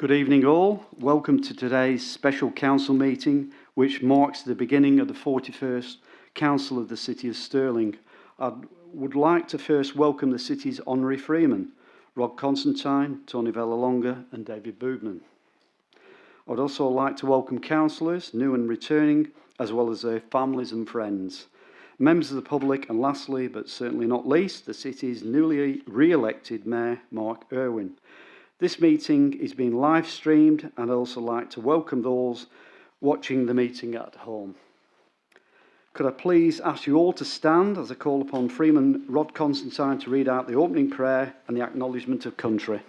Good evening all. Welcome to today's special council meeting, which marks the beginning of the 41st Council of the City of Stirling. I would like to first welcome the City's honorary freemen, Rod Constantine, Tony Vallelonga and David Boobman. I would also like to welcome councillors, new and returning, as well as their families and friends, members of the public, and lastly, but certainly not least, the City's newly re-elected Mayor, Mark Irwin. This meeting is being live streamed, and I'd also like to welcome those watching the meeting at home. Could I please ask you all to stand as I call upon Freeman Rod Constantine to read out the opening prayer and the acknowledgement of country.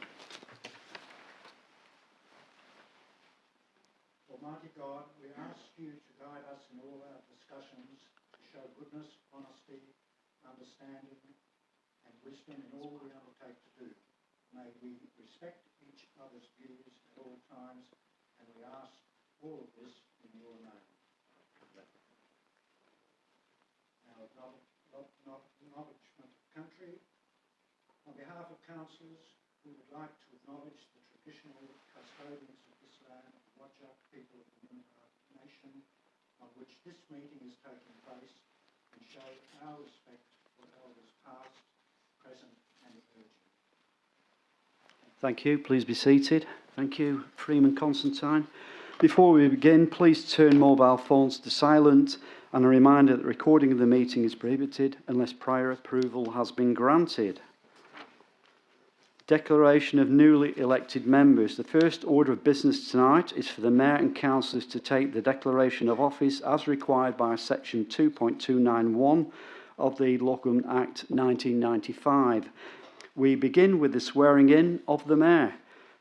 Almighty God, we ask you to guide us in all our discussions, to show goodness, honesty, understanding and wisdom in all we undertake to do. May we respect each other's views at all times, and we ask all of this in your name. Now, acknowledgement of country. On behalf of councillors, we would like to acknowledge the traditional custodians of this land, the Whadjuk people of the Noongar Nation, on which this meeting is taking place, and show our respect for elders past, present and emerging. Thank you. Please be seated. Thank you, Freeman Constantine. Before we begin, please turn mobile phones to silent, and a reminder that recording of the meeting is prohibited unless prior approval has been granted. Declaration of newly elected members. The first order of business tonight is for the Mayor and councillors to take the declaration of office as required by Section 2.291 of the Local Act 1995. We begin with the swearing in of the Mayor.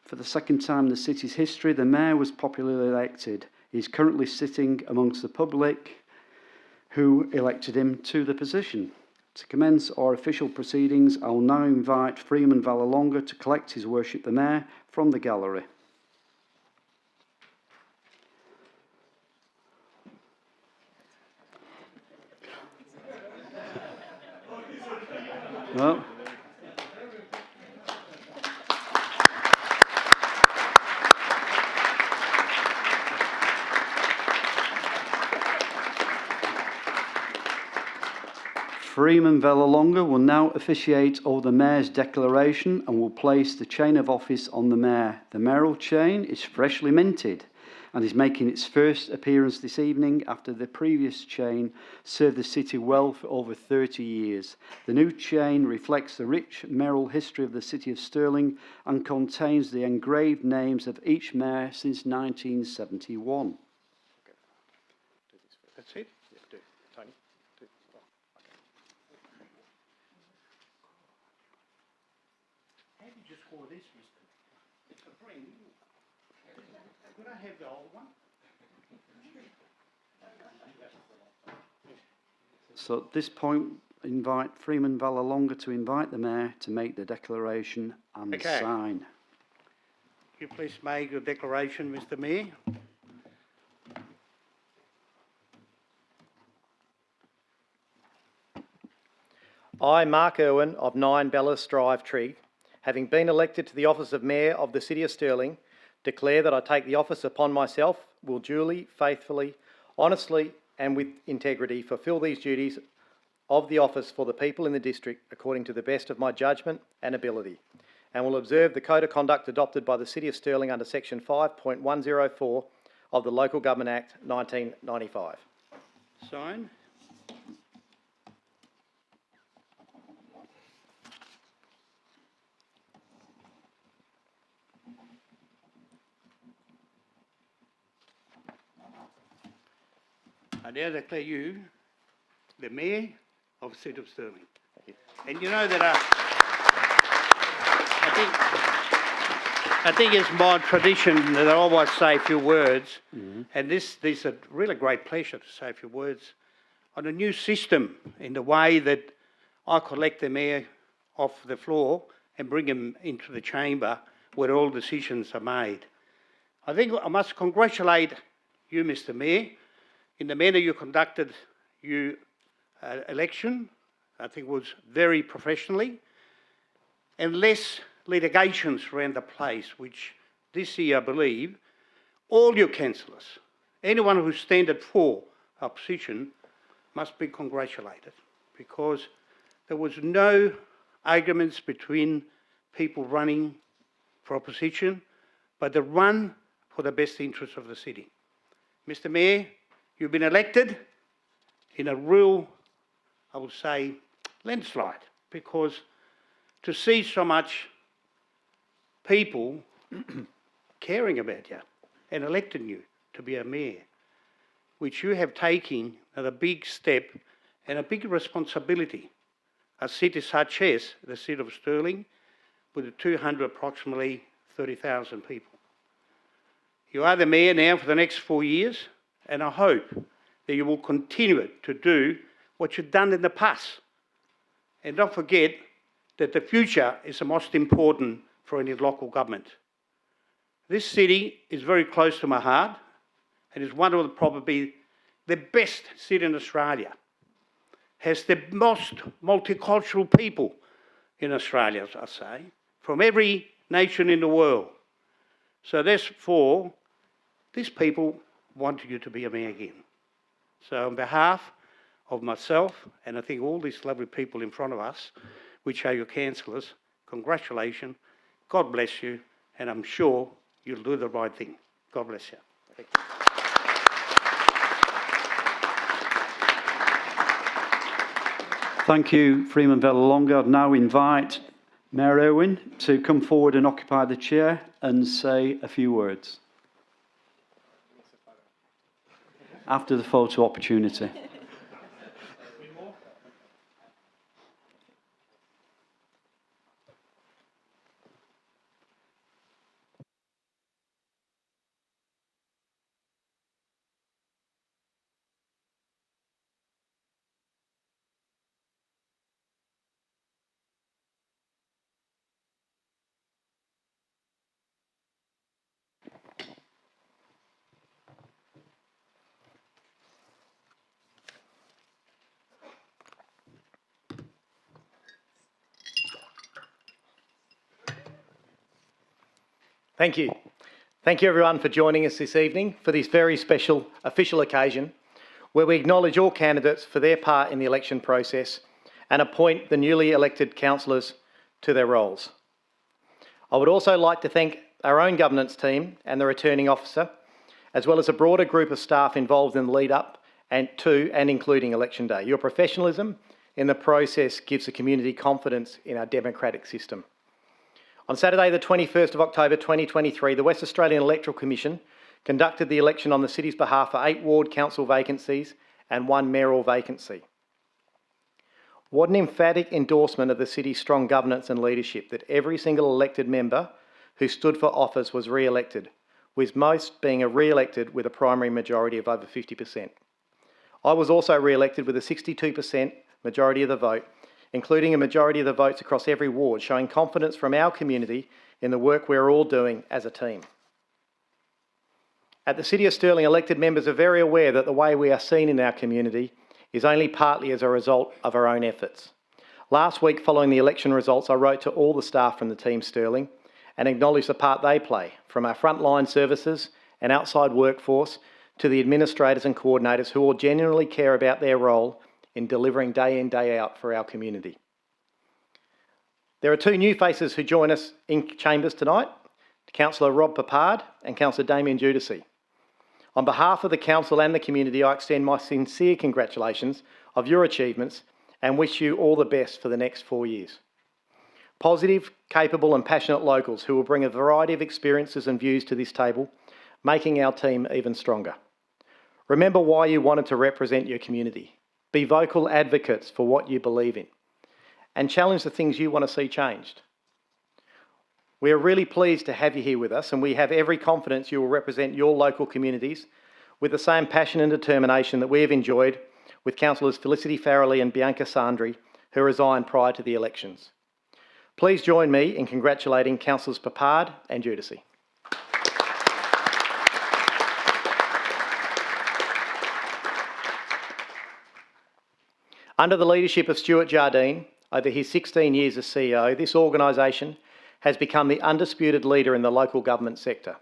For the second time in the city's history, the Mayor was popularly elected. He is currently sitting amongst the public who elected him to the position. To commence our official proceedings, I will now invite Freeman Vallelonga to collect his worship the Mayor from the gallery. Well, Freeman Vallelonga will now officiate over the Mayor's declaration and will place the chain of office on the Mayor. The mayoral chain is freshly minted and is making its first appearance this evening after the previous chain served the city well for over 30 years. The new chain reflects the rich mayoral history of the City of Stirling and contains the engraved names of each mayor since 1971. That's it? Yeah, do. Tony? Do. Oh, okay. How did you score this, mister? It's a brand new. Could I have the old one? So at this point, invite Freeman Vallelonga to invite the Mayor to make the declaration and sign. You please make your declaration, Mr. Mayor. I, Mark Irwin of 9 Bellis Drive, Trigg, having been elected to the office of Mayor of the City of Stirling, declare that I take the office upon myself, will duly, faithfully, honestly and with integrity fulfil these duties of the office for the people in the district according to the best of my judgment and ability, and will observe the Code of Conduct adopted by the City of Stirling under Section 5.104 of the Local Government Act 1995. Sign. I now declare you the Mayor of the City of Stirling. And you know that I think it's my tradition that I always say a few words, and this is a really great pleasure to say a few words on a new system in the way that I collect the Mayor off the floor and bring him into the chamber where all decisions are made. I think I must congratulate you, Mr. Mayor, in the manner you conducted your election. I think it was very professionally, and less litigations around the place, which this year, I believe, all your councillors, anyone who standed for opposition, must be congratulated, because there was no arguments between people running for opposition, but the run for the best interests of the city. Mr. Mayor, you've been elected in a real, I would say, landslide, because to see so much people caring about you and electing you to be a mayor, which you have taken a big step and a big responsibility. A city such as the city of Stirling, with 200 approximately 30,000 people. You are the mayor now for the next 4 years, and I hope that you will continue to do what you've done in the past. And don't forget that the future is the most important for any local government. This city is very close to my heart, and is one of the probably the best city in Australia. Has the most multicultural people in Australia, as I say, from every nation in the world. So therefore, these people want you to be a mayor again. So on behalf of myself, and I think all these lovely people in front of us, which are your councillors, congratulations, God bless you, and I'm sure you'll do the right thing. God bless you. Thank you. Thank you, Freeman Villalonga. I'd now invite Mayor Irwin to come forward and occupy the chair and say a few words. After the photo opportunity. Thank you. Thank you everyone for joining us this evening for this very special official occasion where we acknowledge all candidates for their part in the election process and appoint the newly elected councillors to their roles. I would also like to thank our own governance team and the returning officer, as well as a broader group of staff involved in the lead up and including election day. Your professionalism in the process gives the community confidence in our democratic system. On Saturday, the 21st of October 2023, the West Australian Electoral Commission conducted the election on the city's behalf for 8 ward council vacancies and 1 mayoral vacancy. What an emphatic endorsement of the city's strong governance and leadership that every single elected member who stood for office was re-elected, with most being re-elected with a primary majority of over 50%. I was also re-elected with a 62% majority of the vote, including a majority of the votes across every ward, showing confidence from our community in the work we're all doing as a team. At the City of Stirling, elected members are very aware that the way we are seen in our community is only partly as a result of our own efforts. Last week, following the election results, I wrote to all the staff from the Team Stirling and acknowledged the part they play, from our frontline services and outside workforce to the administrators and coordinators who all genuinely care about their role in delivering day in, day out for our community. There are 2 new faces who join us in chambers tonight, Councillor Rob Papard and Councillor Damien Giudice. On behalf of the council and the community, I extend my sincere congratulations of your achievements and wish you all the best for the next 4 years. Positive, capable and passionate locals who will bring a variety of experiences and views to this table, making our team even stronger. Remember why you wanted to represent your community. Be vocal advocates for what you believe in and challenge the things you want to see changed. We are really pleased to have you here with us, and we have every confidence you will represent your local communities with the same passion and determination that we have enjoyed with Councillors Felicity Farrelly and Bianca Sandri, who resigned prior to the elections. Please join me in congratulating Councillors Papard and Giudice. Under the leadership of Stuart Jardine, over his 16 years as CEO, this organisation has become the undisputed leader in the local government sector.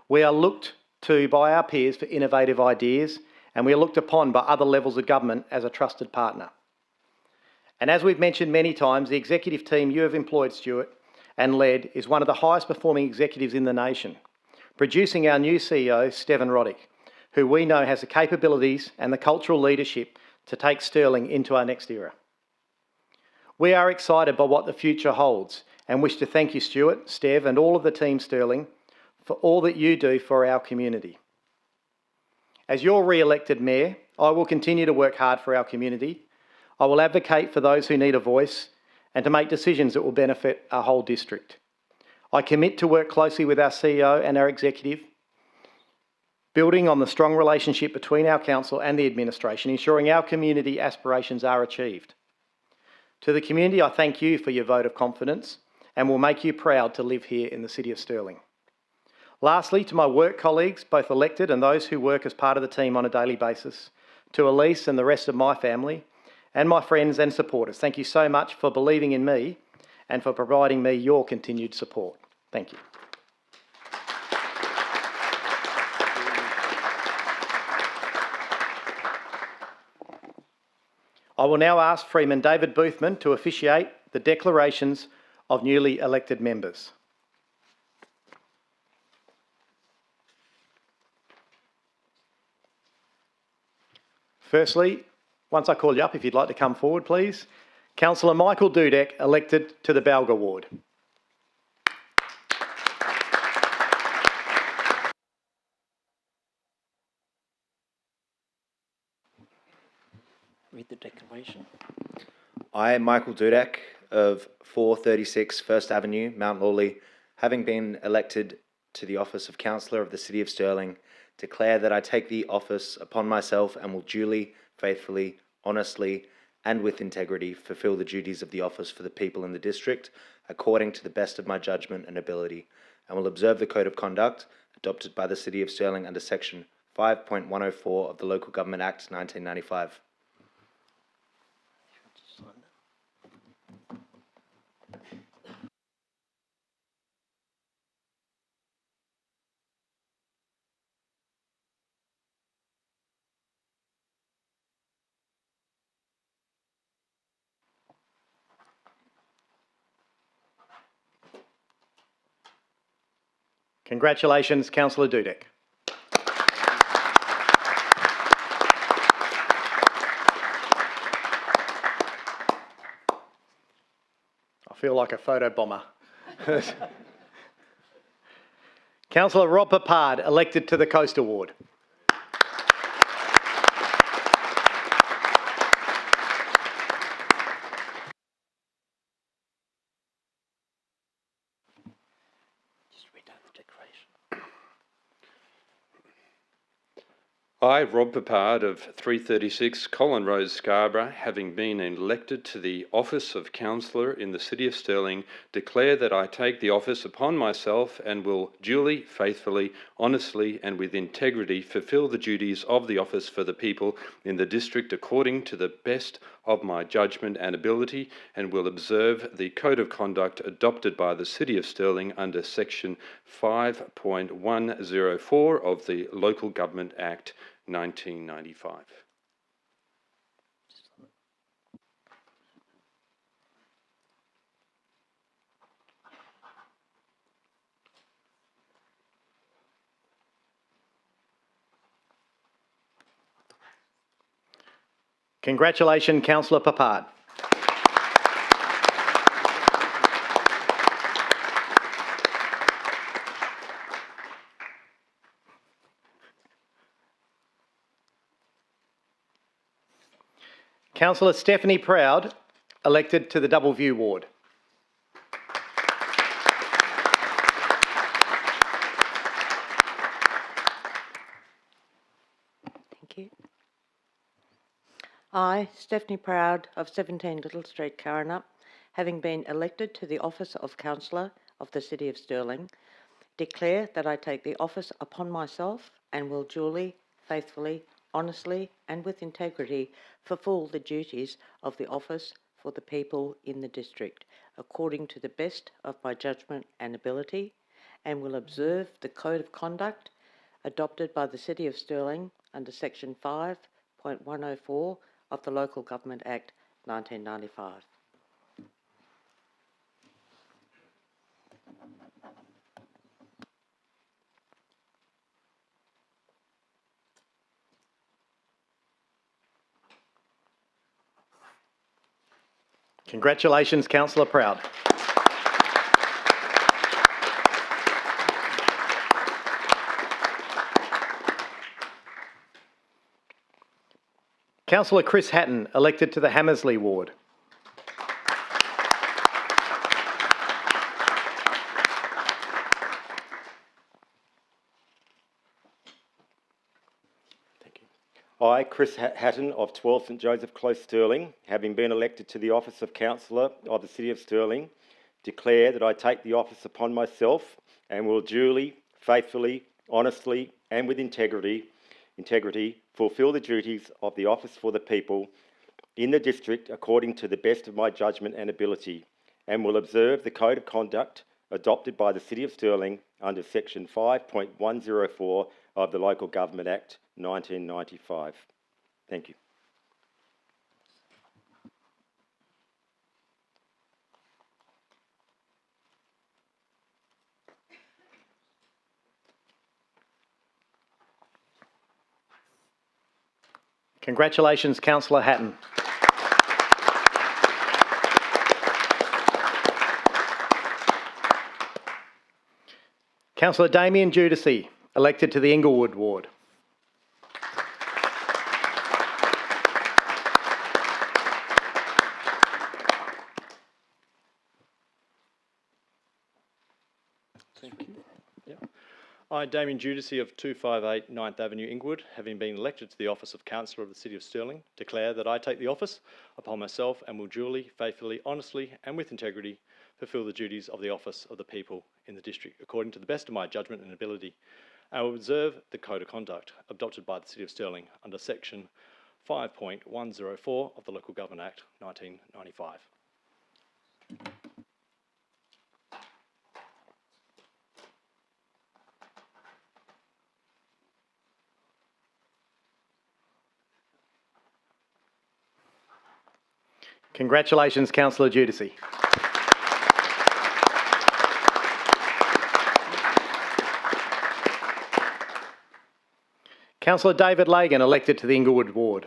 We are looked to by our peers for innovative ideas, and we are looked upon by other levels of government as a trusted partner. And as we've mentioned many times, the executive team you have employed, Stuart, and led is one of the highest performing executives in the nation, producing our new CEO, Steven Roddick, who we know has the capabilities and the cultural leadership to take Stirling into our next era. We are excited by what the future holds and wish to thank you, Stuart, Stev, and all of the team Stirling for all that you do for our community. As your re-elected Mayor, I will continue to work hard for our community. I will advocate for those who need a voice and to make decisions that will benefit our whole district. I commit to work closely with our CEO and our executive, building on the strong relationship between our council and the administration, ensuring our community aspirations are achieved. To the community, I thank you for your vote of confidence and will make you proud to live here in the City of Stirling. Lastly, to my work colleagues, both elected and those who work as part of the team on a daily basis, to Elise and the rest of my family, and my friends and supporters, thank you so much for believing in me and for providing me your continued support. Thank you. I will now ask Freeman David Boothman to officiate the declarations of newly elected members. Firstly, once I call you up, if you'd like to come forward, please. Councillor Michael Dudek, elected to the Balga ward. Read the declaration. I, Michael Dudek of 436 First Avenue, Mount Lawley, having been elected to the office of Councillor of the City of Stirling, declare that I take the office upon myself and will duly, faithfully, honestly, and with integrity fulfil the duties of the office for the people in the district according to the best of my judgment and ability, and will observe the Code of Conduct adopted by the City of Stirling under Section 5.104 of the Local Government Act 1995. Congratulations, Councillor Dudek. I feel like a photo bomber. Councillor Rob Papard, elected to the Coaster ward. Just read out the declaration. I, Rob Papard of 336 Colin Rose, Scarborough, having been elected to the office of Councillor in the City of Stirling, declare that I take the office upon myself and will duly, faithfully, honestly and with integrity fulfil the duties of the office for the people in the district according to the best of my judgment and ability, and will observe the Code of Conduct adopted by the City of Stirling under Section 5.104 of the Local Government Act 1995. Congratulations, Councillor Papard. Councillor Stephanie Proud, elected to the Doubleview ward. Thank you. I, Stephanie Proud of 17 Little Street, Karrinyup, having been elected to the office of Councillor of the City of Stirling, declare that I take the office upon myself and will duly, faithfully, honestly and with integrity fulfil the duties of the office for the people in the district, according to the best of my judgment and ability, and will observe the Code of Conduct adopted by the City of Stirling under Section 5.104 of the Local Government Act 1995. Congratulations, Councillor Proud. Councillor Chris Hatton, elected to the Hammersley ward. I, Chris Hatton of 12 St Joseph Close, Stirling, having been elected to the office of Councillor of the City of Stirling, declare that I take the office upon myself and will duly, faithfully, honestly and with integrity fulfil the duties of the office for the people in the district according to the best of my judgment and ability, and will observe the Code of Conduct adopted by the City of Stirling under Section 5.104 of the Local Government Act 1995. Thank you. Congratulations, Councillor Hatton. Councillor Damien Judici, elected to the Inglewood ward. I, Damien Judici of 258 9th Avenue, Inglewood, having been elected to the office of Councillor of the City of Stirling, declare that I take the office upon myself and will duly, faithfully, honestly and with integrity fulfil the duties of the office of the people in the district according to the best of my judgment and ability. I will observe the Code of Conduct adopted by the City of Stirling under Section 5.104 of the Local Government Act 1995. Congratulations, Councillor Judici. Councillor David Lagan, elected to the Inglewood ward.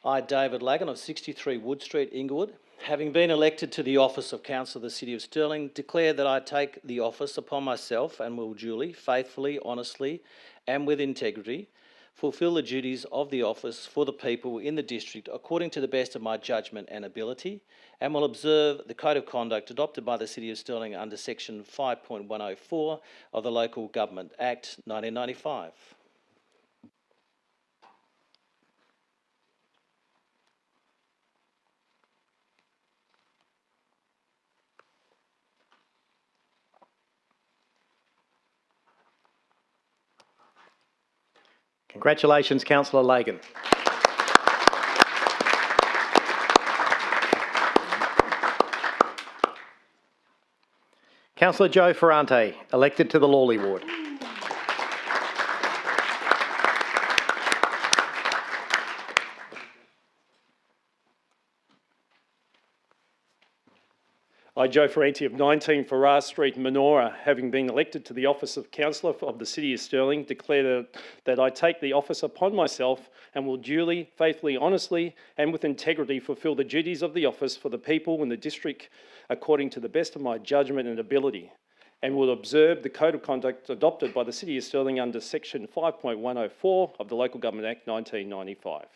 I, David Lagan of 63 Wood Street, Inglewood, having been elected to the office of Councillor of the City of Stirling, declare that I take the office upon myself and will duly, faithfully, honestly and with integrity fulfil the duties of the office for the people in the district according to the best of my judgment and ability, and will observe the Code of Conduct adopted by the City of Stirling under Section 5.104 of the Local Government Act 1995. Congratulations, Councillor Lagan. Councillor Joe Ferrante, elected to the Lawley ward. I, Joe Ferrante of 19 Farrar Street, Menora, having been elected to the office of Councillor of the City of Stirling, declare that I take the office upon myself and will duly, faithfully, honestly and with integrity fulfil the duties of the office for the people in the district according to the best of my judgment and ability, and will observe the Code of Conduct adopted by the City of Stirling under Section 5.104 of the Local Government Act 1995.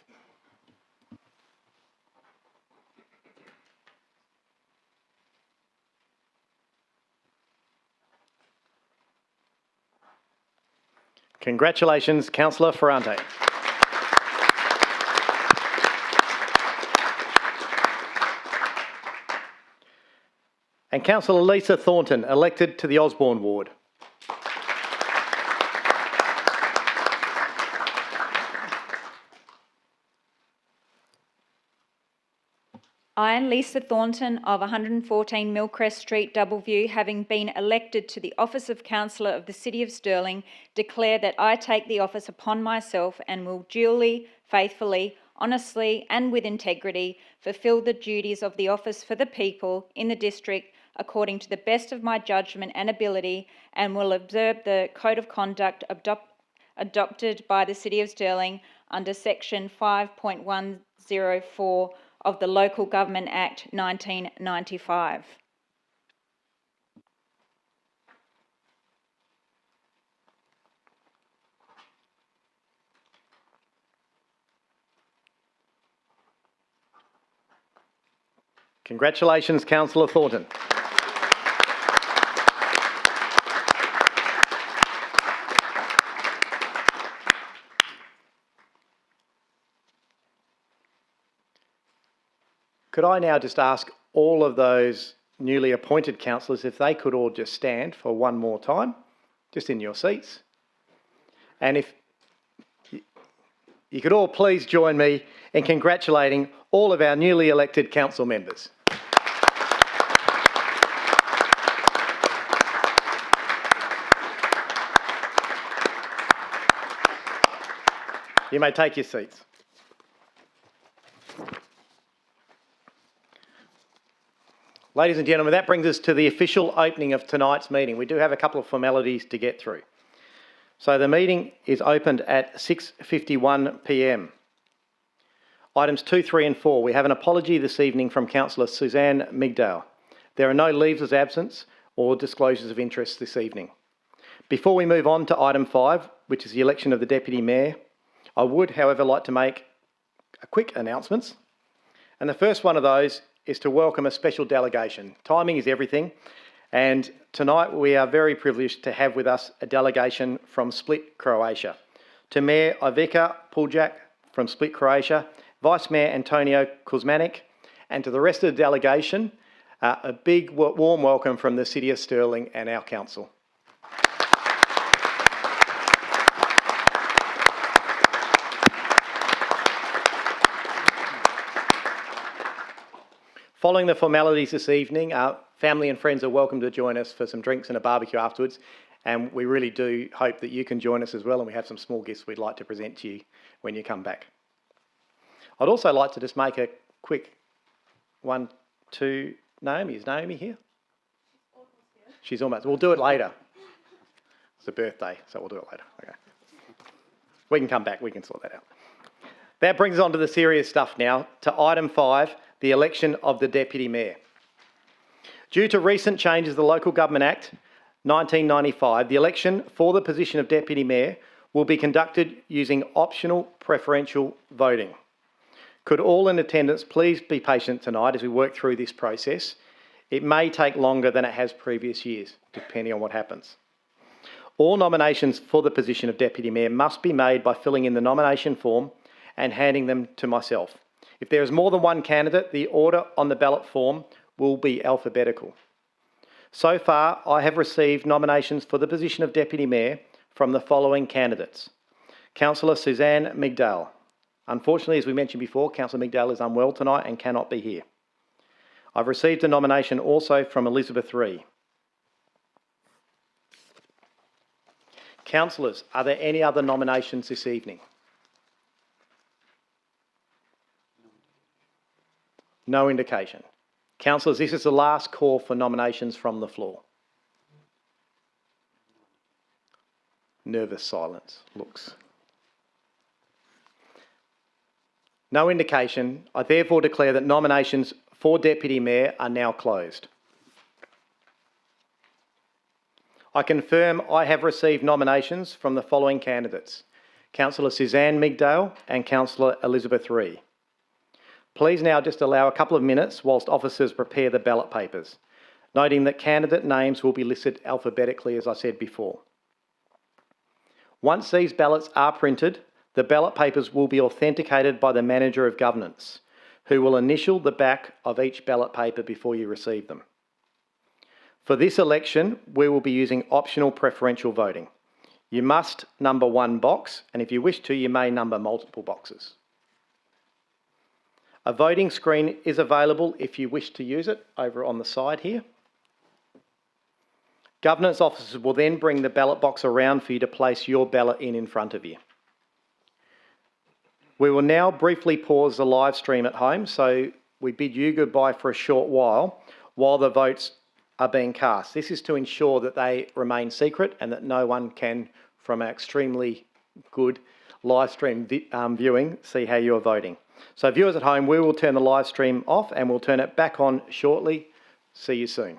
Congratulations, Councillor Ferrante. And Councillor Lisa Thornton, elected to the Osborne ward. I, Lisa Thornton of 114 Millcrest Street, Doubleview, having been elected to the office of Councillor of the City of Stirling, declare that I take the office upon myself and will duly, faithfully, honestly and with integrity fulfil the duties of the office for the people in the district according to the best of my judgment and ability, and will observe the Code of Conduct adopted by the City of Stirling under Section 5.104 of the Local Government Act 1995. Congratulations, Councillor Thornton. Could I now just ask all of those newly appointed councillors if they could all just stand for one more time, just in your seats. And if you could all please join me in congratulating all of our newly elected council members. You may take your seats. Ladies and gentlemen, that brings us to the official opening of tonight's meeting. We do have a couple of formalities to get through. So the meeting is opened at 6:51 p.m. Items 2, 3 and 4. We have an apology this evening from Councillor Suzanne Migdale. There are no leaves of absence or disclosures of interest this evening. Before we move on to item 5, which is the election of the Deputy Mayor, I would, however, like to make a quick announcements. And the first one of those is to welcome a special delegation. Timing is everything. And tonight we are very privileged to have with us a delegation from Split, Croatia. To Mayor Ivica Puljak from Split, Croatia, Vice Mayor Antonio Kuzmanic, and to the rest of the delegation, a big warm welcome from the City of Stirling and our council. Following the formalities this evening, our family and friends are welcome to join us for some drinks and a barbecue afterwards, and we really do hope that you can join us as well, and we have some small gifts we'd like to present to you when you come back. I'd also like to just make a quick one to Naomi. Is Naomi here? She's almost. We'll do it later. It's a birthday, so we'll do it later. Okay. We can come back. We can sort that out. That brings us on to the serious stuff now, to item 5, the election of the Deputy Mayor. Due to recent changes to the Local Government Act 1995, the election for the position of Deputy Mayor will be conducted using optional preferential voting. Could all in attendance please be patient tonight as we work through this process? It may take longer than it has previous years, depending on what happens. All nominations for the position of Deputy Mayor must be made by filling in the nomination form and handing them to myself. If there is more than one candidate, the order on the ballot form will be alphabetical. So far, I have received nominations for the position of Deputy Mayor from the following candidates. Councillor Suzanne Migdale. Unfortunately, as we mentioned before, Councillor Migdale is unwell tonight and cannot be here. I've received a nomination also from Elizabeth Ree. Councillors, are there any other nominations this evening? No indication. Councillors, this is the last call for nominations from the floor. Nervous silence, looks. No indication. I therefore declare that nominations for Deputy Mayor are now closed. I confirm I have received nominations from the following candidates: Councillor Suzanne Migdale and Councillor Elizabeth Ree. Please now just allow a couple of minutes whilst officers prepare the ballot papers, noting that candidate names will be listed alphabetically, as I said before. Once these ballots are printed, the ballot papers will be authenticated by the Manager of Governance, who will initial the back of each ballot paper before you receive them. For this election, we will be using optional preferential voting. You must number one box, and if you wish to, you may number multiple boxes. A voting screen is available if you wish to use it over on the side here. Governance officers will then bring the ballot box around for you to place your ballot in front of you. We will now briefly pause the live stream at home, so we bid you goodbye for a short while the votes are being cast. This is to ensure that they remain secret and that no one can, from our extremely good live stream viewing, see how you're voting. So viewers at home, we will turn the live stream off and we'll turn it back on shortly. See you soon.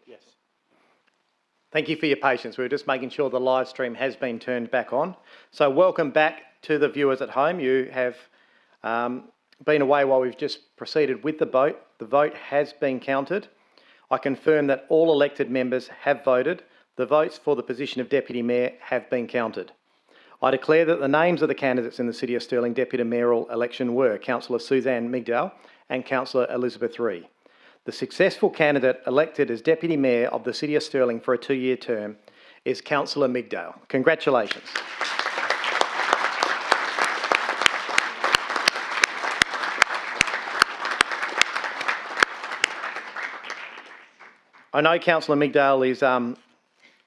Yes. Thank you for your patience. We were just making sure the live stream has been turned back on. So welcome back to the viewers at home. You have been away while we've just proceeded with the vote. The vote has been counted. I confirm that all elected members have voted. The votes for the position of Deputy Mayor have been counted. I declare that the names of the candidates in the City of Stirling Deputy Mayoral election were Councillor Suzanne Migdal and Councillor Elizabeth Ree. The successful candidate elected as Deputy Mayor of the City of Stirling for a 2-year term is Councillor Migdal. Congratulations. I know Councillor Migdal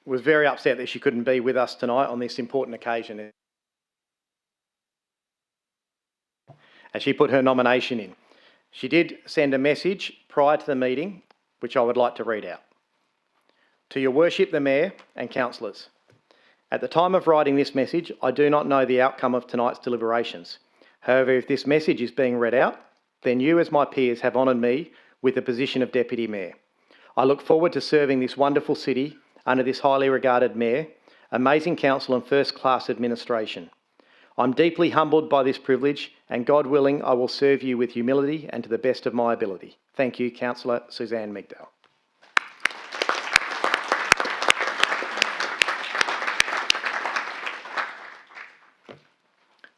was very upset that she couldn't be with us tonight on this important occasion as she put her nomination in. She did send a message prior to the meeting, which I would like to read out. To your worship, the Mayor and councillors. At the time of writing this message, I do not know the outcome of tonight's deliberations. However, if this message is being read out, then you as my peers have honoured me with the position of Deputy Mayor. I look forward to serving this wonderful city under this highly regarded Mayor, amazing council and first-class administration. I'm deeply humbled by this privilege and God willing, I will serve you with humility and to the best of my ability. Thank you, Councillor Suzanne Migdal.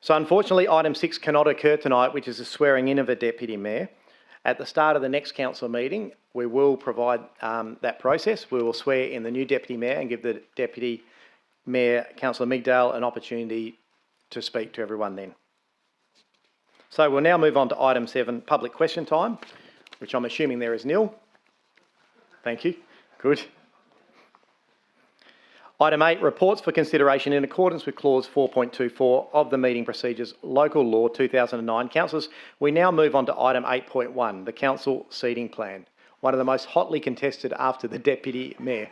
So unfortunately, item 6 cannot occur tonight, which is the swearing in of a Deputy Mayor. At the start of the next council meeting, we will provide that process. We will swear in the new Deputy Mayor and give the Deputy Mayor, Councillor Migdal, an opportunity to speak to everyone then. So we'll now move on to item 7, public question time, which I'm assuming there is nil. Thank you. Good. Item 8, reports for consideration in accordance with clause 4.24 of the Meeting Procedures Local Law 2009. Councillors, we now move on to item 8.1, the council seating plan, one of the most hotly contested after the Deputy Mayor.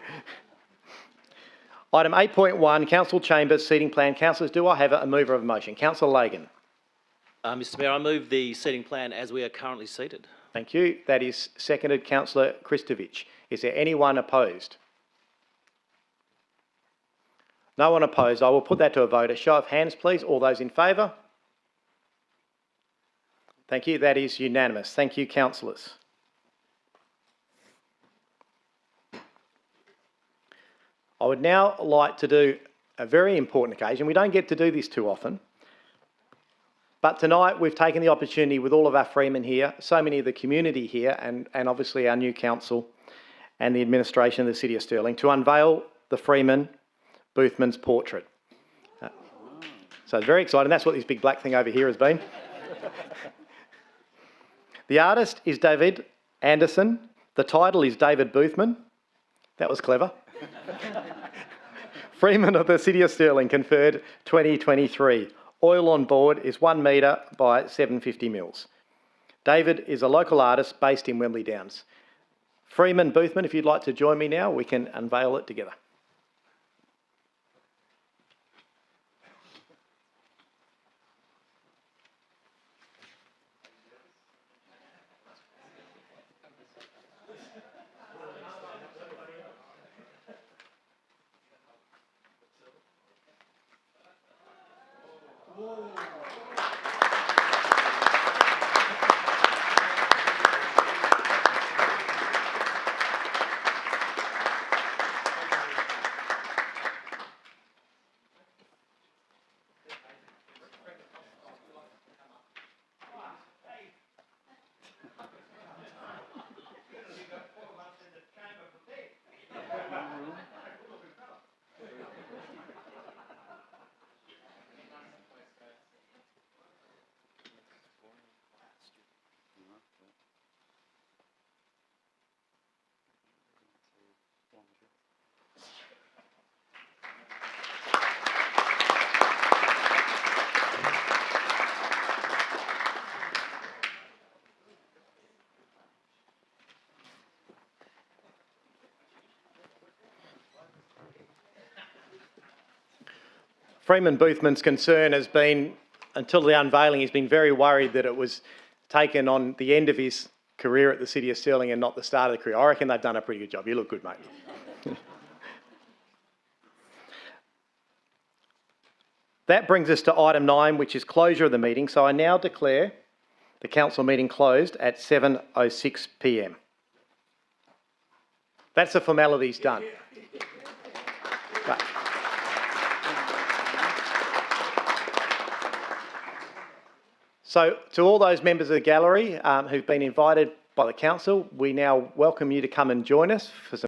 Item 8.1, council chambers seating plan. Councillors, do I have a mover of a motion? Councillor Lagan. Mr Mayor, I move the seating plan as we are currently seated. Thank you. That is seconded. Councillor Kristovich. Is there anyone opposed? No one opposed. I will put that to a vote. A show of hands, please. All those in favour? Thank you. That is unanimous. Thank you, councillors. I would now like to do a very important occasion. We don't get to do this too often. But tonight we've taken the opportunity with all of our Freemen here, so many of the community here, and obviously our new council and the administration of the City of Stirling, to unveil the Freeman Boothman's portrait. So it's very exciting. That's what this big black thing over here has been. The artist is David Anderson. The title is David Boothman. That was clever. Freeman of the City of Stirling, conferred 2023. Oil on board is 1 metre by 750 mils. David is a local artist based in Wembley Downs. Freeman Boothman, if you'd like to join me now, we can unveil it together. Freeman Boothman's concern has been, until the unveiling, he's been very worried that it was taken on the end of his career at the City of Stirling and not the start of the career. I reckon they've done a pretty good job. You look good, mate. That brings us to item 9, which is closure of the meeting. So I now declare the council meeting closed at 7:06 p.m. That's the formalities done. Right. So to all those members of the gallery who've been invited by the council, we now welcome you to come and join us for some